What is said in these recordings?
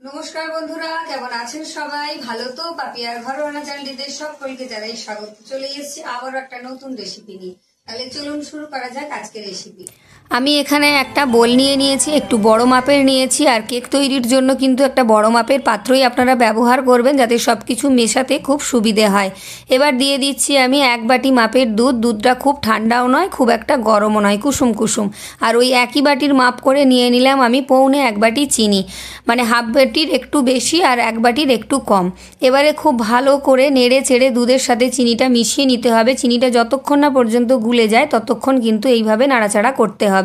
নমস্কার বন্ধুরা, কেমন আছেন সবাই? ভালো তো? পাপিয়ার ঘরোয়া চ্যানেলটিতে সকলকে জানাই স্বাগত। চলে এসেছি আবার একটা নতুন রেসিপি নিয়ে। তাহলে চলুন শুরু করা যাক আজকের রেসিপি। আমি এখানে একটা বোল নিয়ে নিয়েছি, একটু বড় মাপের নিয়েছি। আর কেক তৈরির জন্য কিন্তু একটা বড় মাপের পাত্রই আপনারা ব্যবহার করবেন, যাতে সব কিছু মেশাতে খুব সুবিধে হয়। এবার দিয়ে দিচ্ছি আমি 1 বাটি মাপের দুধ। দুধটা খুব ঠান্ডাও নয়, খুব একটা গরমও নয়, কুসুম কুসুম। আর ওই একই বাটির মাপ করে নিয়ে নিলাম আমি 1.25 বাটি চিনি, মানে হাফ বাটির একটু বেশি আর 1 বাটির একটু কম। এবারে খুব ভালো করে নেড়ে চেড়ে দুধের সাথে চিনিটা মিশিয়ে নিতে হবে। চিনিটা যতক্ষণ না পর্যন্ত গুলে যায় ততক্ষণ কিন্তু এইভাবে নাড়াচাড়া করতে হবে।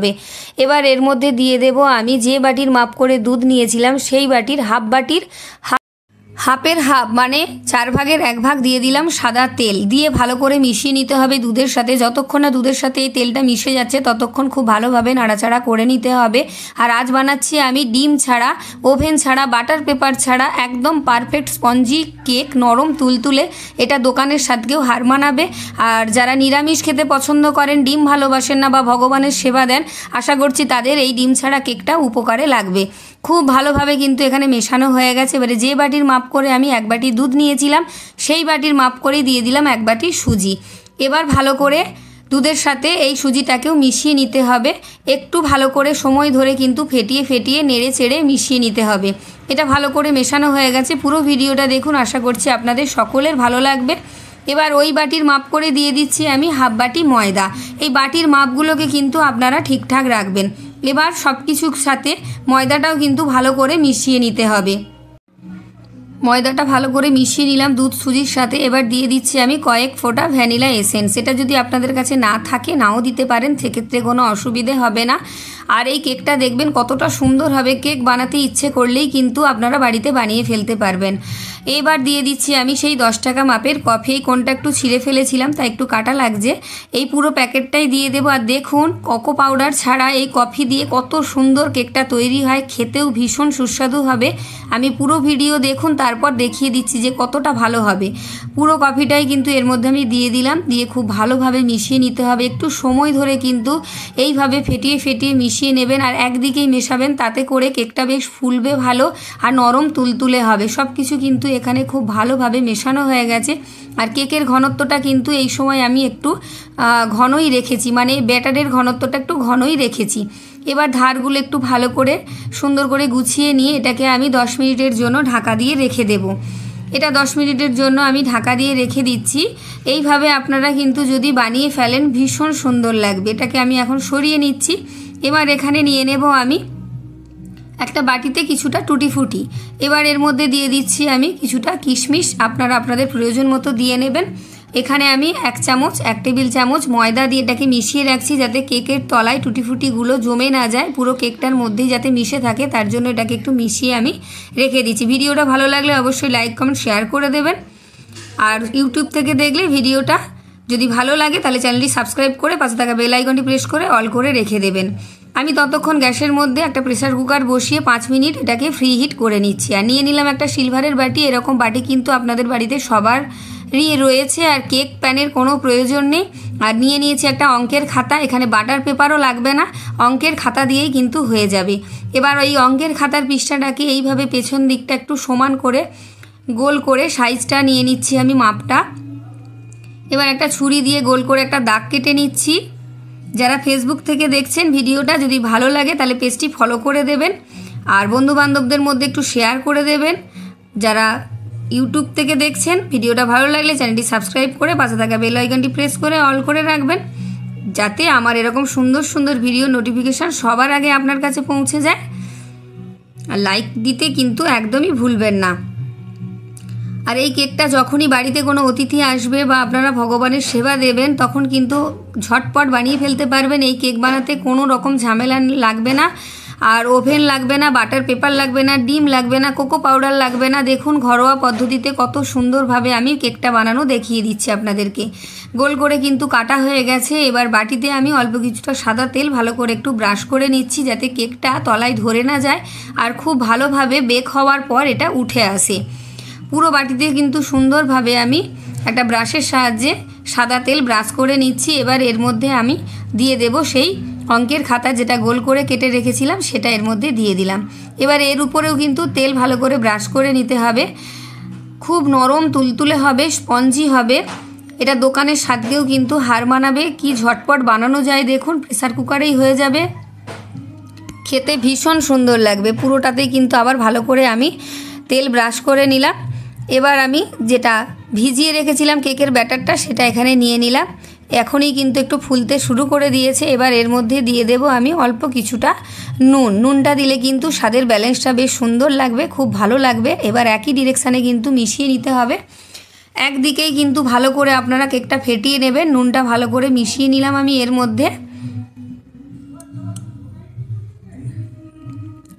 এবার এর মধ্যে দিয়ে দেব আমি যে বাটির মাপ করে দুধ নিয়েছিলাম সেই বাটির হাফ বাটির হাফের হাফ, মানে 4 ভাগের 1 ভাগ দিয়ে দিলাম সাদা তেল। দিয়ে ভালো করে মিশিয়ে নিতে হবে দুধের সাথে। যতক্ষণ না দুধের সাথে এই তেলটা মিশে যাচ্ছে ততক্ষণ খুব ভালোভাবে নাড়াচাড়া করে নিতে হবে। আর আজ বানাচ্ছি আমি ডিম ছাড়া, ওভেন ছাড়া, বাটার পেপার ছাড়া একদম পারফেক্ট স্পঞ্জি কেক, নরম তুলতুলে। এটা দোকানের স্বাদকেও হার মানাবে। আর যারা নিরামিষ খেতে পছন্দ করেন, ডিম ভালোবাসেন না বা ভগবানের সেবা দেন, আশা করছি তাদের এই ডিম ছাড়া কেকটা উপকারে লাগবে। খুব ভালোভাবে কিন্তু এখানে মেশানো হয়ে গেছে। এবারে যে বাটির মাপ করে আমি 1 বাটি দুধ নিয়েছিলাম সেই বাটির মাপ করে দিয়ে দিলাম 1 বাটি সুজি। এবার ভালো করে দুধের সাথে এই সুজিটাকেও মিশিয়ে নিতে হবে। একটু ভালো করে সময় ধরে কিন্তু ফেটিয়ে ফেটিয়ে নেড়ে চেড়ে মিশিয়ে নিতে হবে। এটা ভালো করে মেশানো হয়ে গেছে। পুরো ভিডিওটা দেখুন, আশা করছি আপনাদের সকলের ভালো লাগবে। এবার ওই বাটির মাপ করে দিয়ে দিচ্ছি আমি হাফ বাটি ময়দা। এই বাটির মাপগুলোকে কিন্তু আপনারা ঠিকঠাক রাখবেন। এবার সব কিছুর সাথে ময়দাটাও কিন্তু ভালো করে মিশিয়ে নিতে হবে। ময়দাটা ভালো করে মিশিয়ে নিলাম দুধ সুজির সাথে। এবার দিয়ে দিচ্ছি আমি কয়েক ফোঁটা ভ্যানিলা এসেন্স। এটা যদি আপনাদের কাছে না থাকে নাও দিতে পারেন, সেক্ষেত্রে কোনো অসুবিধে হবে না। আর এই কেকটা দেখবেন কতটা সুন্দর হবে। কেক বানাতে ইচ্ছে করলেই কিন্তু আপনারা বাড়িতে বানিয়ে ফেলতে পারবেন। এবার দিয়ে দিচ্ছি আমি সেই 10 টাকা মাপের কফি। এই কোনটা একটু ছিঁড়ে ফেলেছিলাম তাই একটু কাটা লাগছে। এই পুরো প্যাকেটটাই দিয়ে দেবো। আর দেখুন, কোকো পাউডার ছাড়া এই কফি দিয়ে কত সুন্দর কেকটা তৈরি হয়। খেতেও ভীষণ সুস্বাদু হবে। আমি পুরো ভিডিও দেখুন, তারপর দেখিয়ে দিচ্ছি যে কতটা ভালো হবে। পুরো কফিটাই কিন্তু এর মধ্যে আমি দিয়ে দিলাম। দিয়ে খুব ভালোভাবে মিশিয়ে নিতে হবে। একটু সময় ধরে কিন্তু এইভাবে ফেটিয়ে ফেটিয়ে মিশিয়ে নেবেন। আর একদিকেই মেশাবেন, তাতে করে কেকটা বেশ ফুলবে ভালো আর নরম তুলতুলে হবে। সব কিছু কিন্তু এখানে খুব ভালোভাবে মেশানো হয়ে গেছে। আর কেকের ঘনত্বটা কিন্তু এই সময় আমি একটু ঘনই রেখেছি, মানে ব্যাটারের ঘনত্বটা একটু ঘনই রেখেছি। এবার ধারগুলো একটু ভালো করে সুন্দর করে গুছিয়ে নিয়ে এটাকে আমি 10 মিনিটের জন্য ঢাকা দিয়ে রেখে দেব। এটা 10 মিনিটের জন্য আমি ঢাকা দিয়ে রেখে দিচ্ছি। এইভাবে আপনারা কিন্তু যদি বানিয়ে ফেলেন ভীষণ সুন্দর লাগবে। এটাকে আমি এখন সরিয়ে নিচ্ছি। এবার এখানে নিয়ে নেব আমি একটা বাটিতে কিছুটা টুটি ফুটি। এবার এর মধ্যে দিয়ে দিচ্ছি আমি কিছুটা কিশমিশ। আপনারা আপনাদের প্রয়োজন মতো দিয়ে নেবেন। এখানে আমি 1 টেবিল চামচ ময়দা দিয়ে এটাকে মিশিয়ে রাখছি, যাতে কেকের তলায় টুটি ফুটিগুলো জমে না যায়, পুরো কেকটার মধ্যেই যাতে মিশে থাকে, তার জন্য এটাকে একটু মিশিয়ে আমি রেখে দিচ্ছি। ভিডিওটা ভালো লাগলে অবশ্যই লাইক কমেন্ট শেয়ার করে দেবেন। আর ইউটিউব থেকে দেখলে ভিডিওটা যদি ভালো লাগে তাহলে চ্যানেলটি সাবস্ক্রাইব করে পাশে থাকা বেল আইকনটি প্রেস করে অল করে রেখে দেবেন। আমি ততক্ষণ গ্যাসের মধ্যে একটা প্রেসার কুকার বসিয়ে 5 মিনিট এটাকে ফ্রি হিট করে নিচ্ছি। আর নিয়ে নিলাম একটা সিলভারের বাটি। এরকম বাটি কিন্তু আপনাদের বাড়িতে সবারই রয়েছে, আর কেক প্যানের কোনো প্রয়োজন নেই। আর নিয়ে নিয়েছি একটা অঙ্কের খাতা। এখানে বাটার পেপারও লাগবে না, অঙ্কের খাতা দিয়েই কিন্তু হয়ে যাবে। এবার ওই অঙ্কের খাতার পৃষ্ঠাটাকে এইভাবে পেছন দিকটা একটু সমান করে গোল করে সাইজটা নিয়ে নিচ্ছি আমি মাপটা। এবার একটা ছুরি দিয়ে গোল করে একটা দাগ কেটে নিচ্ছি। যারা ফেসবুক থেকে দেখছেন ভিডিওটা, যদি ভালো লাগে তাহলে পেজটি ফলো করে দেবেন আর বন্ধুবান্ধবদের মধ্যে একটু শেয়ার করে দেবেন। যারা ইউটিউব থেকে দেখছেন ভিডিওটা ভালো লাগলে চ্যানেলটি সাবস্ক্রাইব করে পাশে থাকা বেল আইকনটি প্রেস করে অল করে রাখবেন, যাতে আমার এরকম সুন্দর সুন্দর ভিডিও নোটিফিকেশান সবার আগে আপনার কাছে পৌঁছে যায়। আর লাইক দিতে কিন্তু একদমই ভুলবেন না। আর এই কেকটা যখনই বাড়িতে কোনো অতিথি আসবে বা আপনারা ভগবানের সেবা দেবেন, তখন কিন্তু ঝটপট বানিয়ে ফেলতে পারবেন। এই কেক বানাতে কোনো রকম ঝামেলা লাগবে না। আর ওভেন লাগবে না, বাটার পেপার লাগবে না, ডিম লাগবে না, কোকো পাউডার লাগবে না। দেখুন ঘরোয়া পদ্ধতিতে কত সুন্দরভাবে আমি কেকটা বানানো দেখিয়ে দিচ্ছি আপনাদেরকে। গোল করে কিন্তু কাটা হয়ে গেছে। এবার বাটিতে আমি অল্প কিছুটা সাদা তেল ভালো করে একটু ব্রাশ করে নিচ্ছি, যাতে কেকটা তলায় ধরে না যায় আর খুব ভালোভাবে বেক হওয়ার পর এটা উঠে আসে। পুরো বাটিতে কিন্তু সুন্দরভাবে আমি একটা ব্রাশের সাহায্যে সাদা তেল ব্রাশ করে নিচ্ছি। এবার এর মধ্যে আমি দিয়ে দেব সেই অঙ্কের খাতা যেটা গোল করে কেটে রেখেছিলাম সেটা এর মধ্যে দিয়ে দিলাম। এবার এর উপরেও কিন্তু তেল ভালো করে ব্রাশ করে নিতে হবে। খুব নরম তুলতুলে হবে, স্পঞ্জি হবে। এটা দোকানের স্বাদকেও কিন্তু হার মানাবে। কি ঝটপট বানানো যায় দেখুন, প্রেসার কুকারেই হয়ে যাবে, খেতে ভীষণ সুন্দর লাগবে। পুরোটাতেই কিন্তু আবার ভালো করে আমি তেল ব্রাশ করে নিলাম। এবার আমি যেটা ভিজিয়ে রেখেছিলাম কেকের ব্যাটারটা সেটা এখানে নিয়ে নিলাম। এখনই কিন্তু একটু ফুলতে শুরু করে দিয়েছে। এবার এর মধ্যে দিয়ে দেব আমি অল্প কিছুটা নুনটা দিলে কিন্তু স্বাদের ব্যালেন্সটা বেশ সুন্দর লাগবে, খুব ভালো লাগবে। এবার একই ডিরেকশানে কিন্তু মিশিয়ে নিতে হবে। একদিকেই কিন্তু ভালো করে আপনারা কেকটা ফেটিয়ে নেবেন। নুনটা ভালো করে মিশিয়ে নিলাম আমি এর মধ্যে।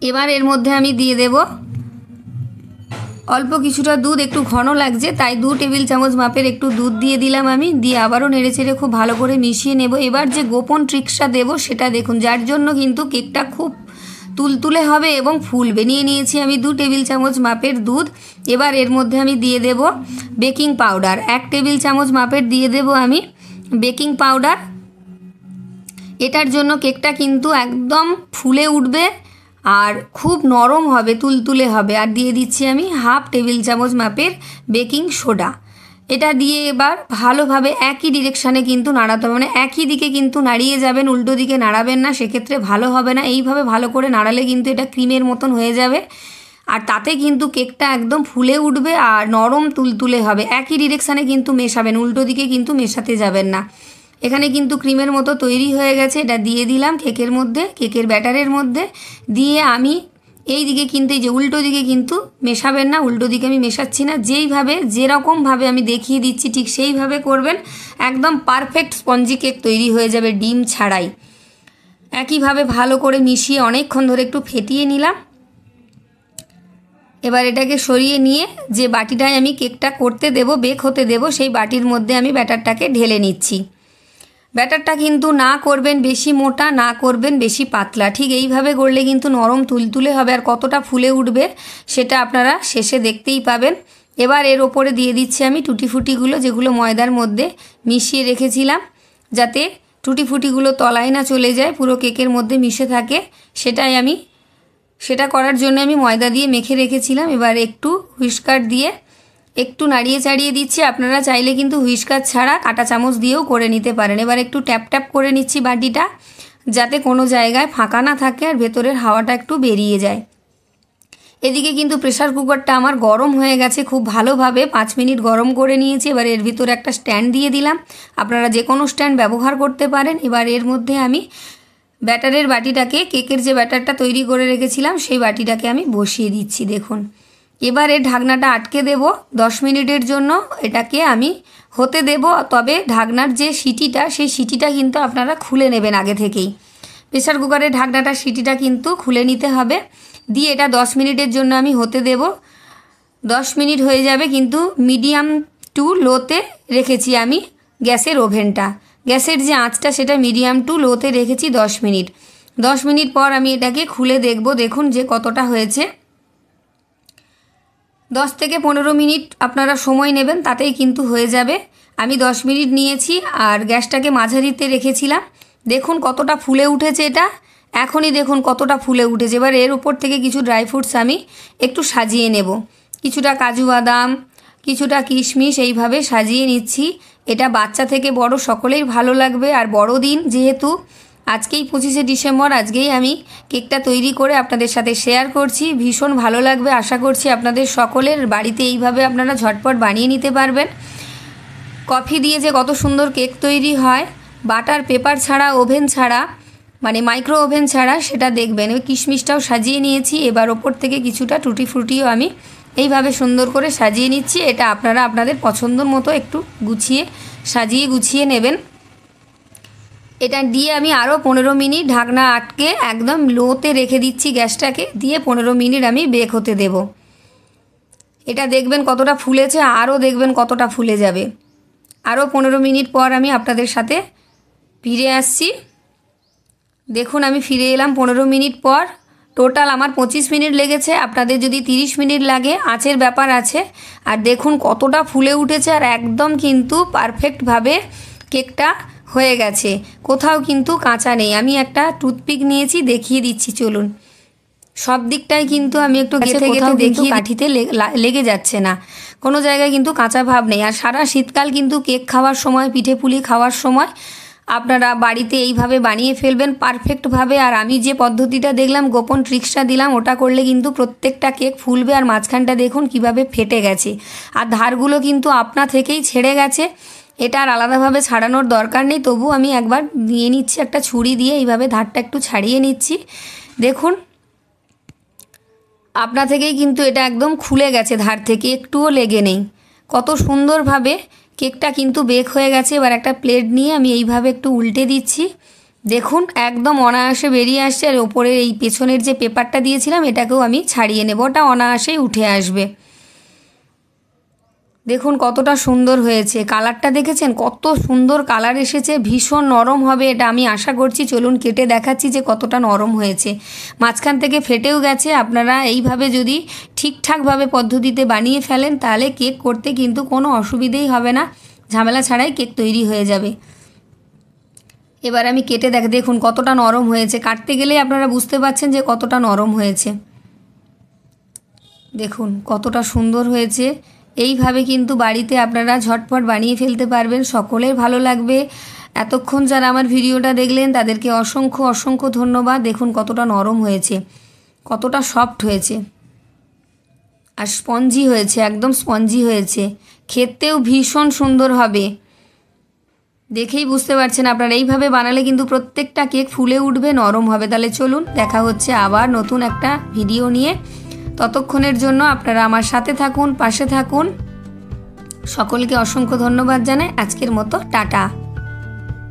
এবার এর মধ্যে আমি দিয়ে দেব অল্প কিছুটা দুধ। একটু ঘন লাগছে তাই 2 টেবিল চামচ মাপের একটু দুধ দিয়ে দিলাম আমি। দিয়ে আবারও নেড়েচেড়ে খুব ভালো করে মিশিয়ে নেব। এবার যে গোপন ট্রিক্সটা দেব সেটা দেখুন, যার জন্য কিন্তু কেকটা খুব তুলতুলে হবে এবং ফুলবে। নিয়েছি আমি 2 টেবিল চামচ মাপের দুধ। এবার এর মধ্যে আমি দিয়ে দেব বেকিং পাউডার। 1 টেবিল চামচ মাপের দিয়ে দেব আমি বেকিং পাউডার। এটার জন্য কেকটা কিন্তু একদম ফুলে উঠবে আর খুব নরম হবে, তুলতুলে হবে। আর দিয়ে দিচ্ছি আমি 1/2 টেবিল চামচ মাপের বেকিং সোডা। এটা দিয়ে এবার ভালোভাবে একই ডিরেকশানে কিন্তু নাড়াতে হবে, মানে একই দিকে কিন্তু নাড়িয়ে যাবেন, উল্টো দিকে নাড়াবেন না, সেক্ষেত্রে ভালো হবে না। এইভাবে ভালো করে নাড়ালে কিন্তু এটা ক্রিমের মতন হয়ে যাবে আর তাতে কিন্তু কেকটা একদম ফুলে উঠবে আর নরম তুলতুলে হবে। একই ডিরেকশানে কিন্তু মেশাবেন, উল্টো দিকে কিন্তু মেশাতে যাবেন না। এখানে কিন্তু ক্রিমের মতো তৈরি হয়ে গেছে। এটা দিয়ে দিলাম কেকের মধ্যে, কেকের ব্যাটারের মধ্যে দিয়ে আমি এই দিকে কিন্তু এই যে উল্টো দিকে কিন্তু মেশাবেন না, উল্টো দিকে আমি মেশাচ্ছি না। যেইভাবে যেরকমভাবে আমি দেখিয়ে দিচ্ছি ঠিক সেইভাবে করবেন, একদম পারফেক্ট স্পঞ্জি কেক তৈরি হয়ে যাবে ডিম ছাড়াই। একইভাবে ভালো করে মিশিয়ে অনেকক্ষণ ধরে একটু ফেটিয়ে নিলাম। এবার এটাকে সরিয়ে নিয়ে যে বাটিটায় আমি কেকটা করতে দেব, বেক হতে দেব, সেই বাটির মধ্যে আমি ব্যাটারটাকে ঢেলে নিচ্ছি। ব্যাটারটা কিন্তু না করবেন বেশি মোটা, না করবেন বেশি পাতলা। ঠিক এইভাবে করলে কিন্তু নরম তুলতুলে হবে আর কতটা ফুলে উঠবে সেটা আপনারা শেষে দেখতেই পাবেন। এবার এর ওপরে দিয়ে দিচ্ছি আমি টুটি ফুটিগুলো, যেগুলো ময়দার মধ্যে মিশিয়ে রেখেছিলাম, যাতে টুটি ফুটিগুলো তলায় না চলে যায়, পুরো কেকের মধ্যে মিশে থাকে। সেটা করার জন্য আমি ময়দা দিয়ে মেখে রেখেছিলাম। এবার একটু হুইস্কার দিয়ে একটু নাড়িয়ে চাড়িয়ে দিচ্ছি। আপনারা চাইলে কিন্তু হুইস্কার ছাড়া কাঁটা চামচ দিয়েও করে নিতে পারেন। এবার একটু ট্যাপ ট্যাপ করে নিচ্ছি বাটিটা, যাতে কোনো জায়গায় ফাঁকা না থাকে আর ভেতরের হাওয়াটা একটু বেরিয়ে যায়। এদিকে কিন্তু প্রেসার কুকারটা আমার গরম হয়ে গেছে খুব ভালোভাবে, 5 মিনিট গরম করে নিয়েছি। এবার এর ভিতরে একটা স্ট্যান্ড দিয়ে দিলাম, আপনারা যে কোনো স্ট্যান্ড ব্যবহার করতে পারেন। এবার এর মধ্যে আমি ব্যাটারের বাটিটাকে, কেকের যে ব্যাটারটা তৈরি করে রেখেছিলাম সেই বাটিটাকে আমি বসিয়ে দিচ্ছি দেখুন। এবার এর ঢাকনাটা আটকে দেব 10 মিনিটের জন্য। এটাকে আমি হতে দেব, তবে ঢাকনার যে সিটিটা সেই সিটিটা কিন্তু আপনারা খুলে নেবেন আগে থেকেই। প্রেসার কুকারের ঢাকনাটা সিটিটা কিন্তু খুলে নিতে হবে। দিয়ে এটা 10 মিনিটের জন্য আমি হতে দেব। 10 মিনিট হয়ে যাবে, কিন্তু মিডিয়াম টু লোতে রেখেছি আমি গ্যাসের ওভেনটা। গ্যাসের যে আঁচটা সেটা মিডিয়াম টু লোতে রেখেছি 10 মিনিট। 10 মিনিট পর আমি এটাকে খুলে দেখব, দেখুন যে কতটা হয়েছে। 10 থেকে 15 মিনিট আপনারা সময় নেবেন, তাতেই কিন্তু হয়ে যাবে। আমি 10 মিনিট নিয়েছি আর গ্যাসটাকে মাঝারিতে রেখেছিলাম। দেখুন কতটা ফুলে উঠেছে এটা, এখনই দেখুন কতটা ফুলে উঠেছে। এবার এর উপর থেকে কিছু ড্রাই ফ্রুটস আমি একটু সাজিয়ে নেব, কিছুটা কাজু বাদাম, কিছুটা কিশমিশ, এইভাবে সাজিয়ে নিচ্ছি। এটা বাচ্চা থেকে বড় সকলেই ভালো লাগবে। আর বড়দিন যেহেতু, আজকেই 25শে ডিসেম্বর, আজকেই আমি কেকটা তৈরি করে আপনাদের সাথে শেয়ার করছি। ভীষণ ভালো লাগবে, আশা করছি আপনাদের সকলের বাড়িতে এইভাবে আপনারা ঝটপট বানিয়ে নিতে পারবেন। কফি দিয়ে যে কত সুন্দর কেক তৈরি হয়, বাটার পেপার ছাড়া, ওভেন ছাড়া, মানে মাইক্রো ওভেন ছাড়া, সেটা দেখবেন। ওই কিশমিশটাও সাজিয়ে নিয়েছি। এবার ওপর থেকে কিছুটা টুটি ফ্রুটিও আমি এইভাবে সুন্দর করে সাজিয়ে নিচ্ছি। এটা আপনারা আপনাদের পছন্দ মতো একটু সাজিয়ে গুছিয়ে নেবেন। এটা দিয়ে আমি আরও 15 মিনিট ঢাকনা আটকে একদম লোতে রেখে দিচ্ছি গ্যাসটাকে। দিয়ে 15 মিনিট আমি বেক হতে দেব। এটা দেখবেন কতটা ফুলেছে, আরও দেখবেন কতটা ফুলে যাবে। আরও 15 মিনিট পর আমি আপনাদের সাথে ফিরে আসছি। দেখুন আমি ফিরে এলাম 15 মিনিট পর। টোটাল আমার 25 মিনিট লেগেছে, আপনাদের যদি 30 মিনিট লাগে, আঁচের ব্যাপার আছে। আর দেখুন কতটা ফুলে উঠেছে আর একদম কিন্তু পারফেক্টভাবে কেকটা হয়ে গেছে, কোথাও কিন্তু কাঁচা নেই। আমি একটা টুথপিক নিয়েছি, দেখিয়ে দিচ্ছি চলুন। সব দিকটাই কিন্তু আমি একটু গেঁথে গেঁথে দেখি, কাঠিতে লেগে যাচ্ছে না, কোনো জায়গায় কিন্তু কাঁচা ভাব নেই। আর সারা শীতকাল কিন্তু কেক খাওয়ার সময়, পিঠে পুলি খাওয়ার সময় আপনারা বাড়িতে এইভাবে বানিয়ে ফেলবেন পারফেক্টভাবে। আর আমি যে পদ্ধতিটা দেখলাম, গোপন ট্রিক্সটা দিলাম, ওটা করলে কিন্তু প্রত্যেকটা কেক ফুলবে। আর মাঝখানটা দেখুন কিভাবে ফেটে গেছে, আর ধারগুলো কিন্তু আপনা থেকেই ছেড়ে গেছে। এটা আর আলাদাভাবে ছাড়ানোর দরকার নেই। তবু আমি একবার নিয়ে নিচ্ছি একটা ছুরি দিয়ে, এইভাবে ধারটা একটু ছাড়িয়ে নিচ্ছি। দেখুন আপনা থেকেই কিন্তু এটা একদম খুলে গেছে, ধার থেকে একটুও লেগে নেই। কত সুন্দরভাবে কেকটা কিন্তু বেক হয়ে গেছে। এবার একটা প্লেট নিয়ে আমি এইভাবে একটু উল্টে দিচ্ছি। দেখুন একদম অনায়াসে বেরিয়ে আসছে। আর ওপরের এই পেছনের যে পেপারটা দিয়েছিলাম, এটাকেও আমি ছাড়িয়ে নেব, ওটা অনায়াসেই উঠে আসবে। দেখুন কতটা সুন্দর হয়েছে, কালারটা দেখেছেন কত সুন্দর কালার এসেছে, ভীষণ নরম হবে এটা আমি আশা করছি। চলুন কেটে দেখাচ্ছি যে কতটা নরম হয়েছে, মাঝখান থেকে ফেটেও গেছে। আপনারা এইভাবে যদি ঠিকঠাকভাবে পদ্ধতিতে বানিয়ে ফেলেন, তাহলে কেক করতে কিন্তু কোনো অসুবিধেই হবে না, ঝামেলা ছাড়াই কেক তৈরি হয়ে যাবে। এবার আমি কেটে দেখুন কতটা নরম হয়েছে, কাটতে গেলেই আপনারা বুঝতে পারছেন যে কতটা নরম হয়েছে। দেখুন কতটা সুন্দর হয়েছে। এইভাবে কিন্তু বাড়িতে আপনারা ঝটপট বানিয়ে ফেলতে পারবেন, সকলের ভালো লাগবে। এতক্ষণ যারা আমার ভিডিওটা দেখলেন তাদেরকে অসংখ্য অসংখ্য ধন্যবাদ। দেখুন কতটা নরম হয়েছে, কতটা সফট হয়েছে, আর স্পঞ্জি হয়েছে, একদম স্পঞ্জি হয়েছে, খেতেও ভীষণ সুন্দর হবে। দেখেই বুঝতে পারছেন আপনারা, এইভাবে বানালে কিন্তু প্রত্যেকটা কেক ফুলে উঠবে, নরম হবে। তাহলে চলুন দেখা হচ্ছে আবার নতুন একটা ভিডিও নিয়ে। ততক্ষণের জন্য আপনারা আমার সাথে থাকুন, পাশে থাকুন। সকলকে অসংখ্য ধন্যবাদ জানাই। আজকের মতো টাটা।